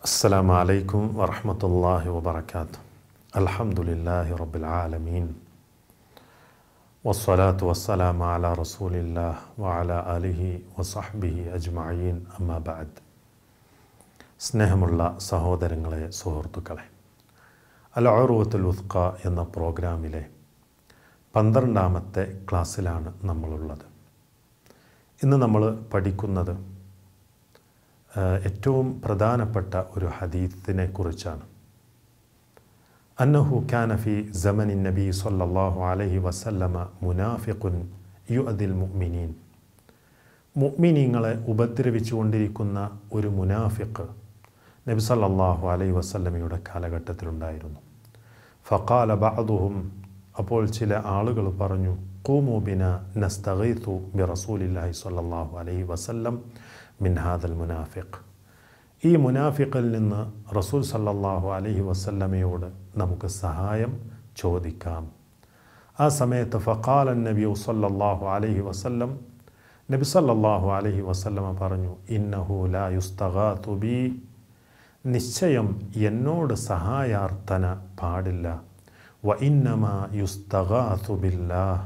السلام عليكم ورحمة الله وبركاته. الحمد لله رب العالمين والصلاة والسلام على رسول الله وعلى آله وصحبه أجمعين أما بعد. സ്നേഹമുള്ള സഹോദരങ്ങളെ, സുഹൃത്തുക്കളെ, അൽ ഉർവത്തുൽ വുസ്ഖ എന്ന പ്രോഗ്രാമിലെ 12ാമത്തെ ക്ലാസ്സിലാണ് നമ്മളുള്ളത്. ഇന്ന് നമ്മൾ പഠിക്കുന്നത് ഏറ്റവും പ്രധാനപ്പെട്ട ഒരു ഹദീസിനെ കുറിച്ചാണ്. അന്നഹു കാന ഫി സമനി നബി സല്ലല്ലാഹു അലൈഹി വസല്ലമ മുനാഫിഖുൻ യുഅദിൽ മുഅ്മിനീൻ. മുഅ്മിനീങ്ങളെ ഉപദ്രവിച്ചുകൊണ്ടിരിക്കുന്ന ഒരു മുനാഫിഖ് നബി സല്ലല്ലാഹു അലൈഹി വസല്ലമയുടെ കാലഘട്ടത്തിലുണ്ടായിരുന്നു. ഫഖാല ബഅദുഹും, അപ്പോൾ ചില ആളുകൾ പറഞ്ഞു, ഖൂമു ബിന നസ്തഗീതു ബി റസൂലില്ലാഹി സ്വല്ലല്ലാഹു അലൈഹി വസല്ലം മിൻ ഹാദൽ മുനാഫിഖ്. ഈ മുനാഫിഖിൽ നിന്ന് റസൂൽ സല്ലല്ലാഹു അലൈഹി വസല്ലമയോട് നമുക്ക് സഹായം ചോദിക്കാം. ആ സമയത്ത് ഫഖാല നബി സല്ലല്ലാഹു അലൈഹി വസല്ലം, നബി സല്ലല്ലാഹു അലൈഹി വസല്ലമ പറഞ്ഞു, ഇന്നഹു ലാ യുസ്തഗാതു ബി, നിശ്ചയം എന്നോട് സഹായാർത്ഥന പാടില്ല. വ ഇന്നമാ യുസ്തഗാതു ബില്ലാഹ്,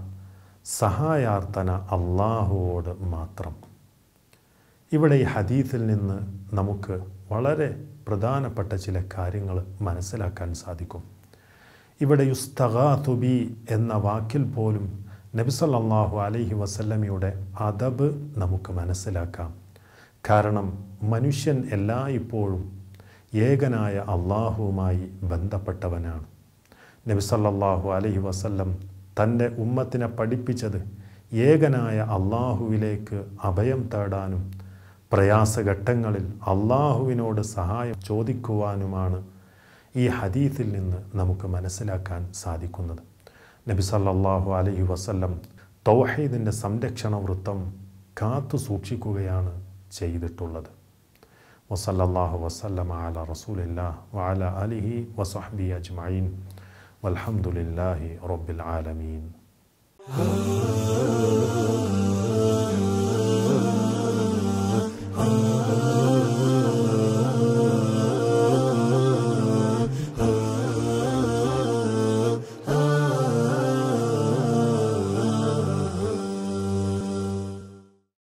സഹായാർത്ഥന അല്ലാഹുവോട് മാത്രം. ഇവിടെ ഈ ഹദീസിൽ നിന്ന് നമുക്ക് വളരെ പ്രധാനപ്പെട്ട ചില കാര്യങ്ങൾ മനസ്സിലാക്കാൻ സാധിക്കും. ഇവിടെ യുസ്തഗാതു ബി എന്ന വാക്കിൽ പോലും നബി സല്ലല്ലാഹു അലൈഹി വസല്ലമയുടെ അദബ് നമുക്ക് മനസ്സിലാക്കാം. കാരണം മനുഷ്യൻ എല്ലായ്പ്പോഴും ഏകനായ അള്ളാഹുവുമായി ബന്ധപ്പെട്ടവനാണ്. നബി സല്ലല്ലാഹു അലൈഹി വസല്ലം തൻ്റെ ഉമ്മത്തിനെ പഠിപ്പിച്ചത് ഏകനായ അള്ളാഹുവിലേക്ക് അഭയം തേടാനും പ്രയാസഘട്ടങ്ങളിൽ അള്ളാഹുവിനോട് സഹായം ചോദിക്കുവാനുമാണ് ഈ ഹദീസിൽ നിന്ന് നമുക്ക് മനസ്സിലാക്കാൻ സാധിക്കുന്നത്. നബി സല്ലല്ലാഹു അലൈഹി വസല്ലം തൗഹീദിൻ്റെ സംരക്ഷണ വൃത്തം കാത്തു സൂക്ഷിക്കുകയാണ് ചെയ്തിട്ടുള്ളത്. വസല്ലല്ലാഹു വസല്ലമ അലാ റസൂലില്ലാഹി വഅലാ ആലിഹി വസഹ്ബിഹി അജ്മഈൻ വൽഹംദുലില്ലാഹി റബ്ബിൽ ആലമീൻ.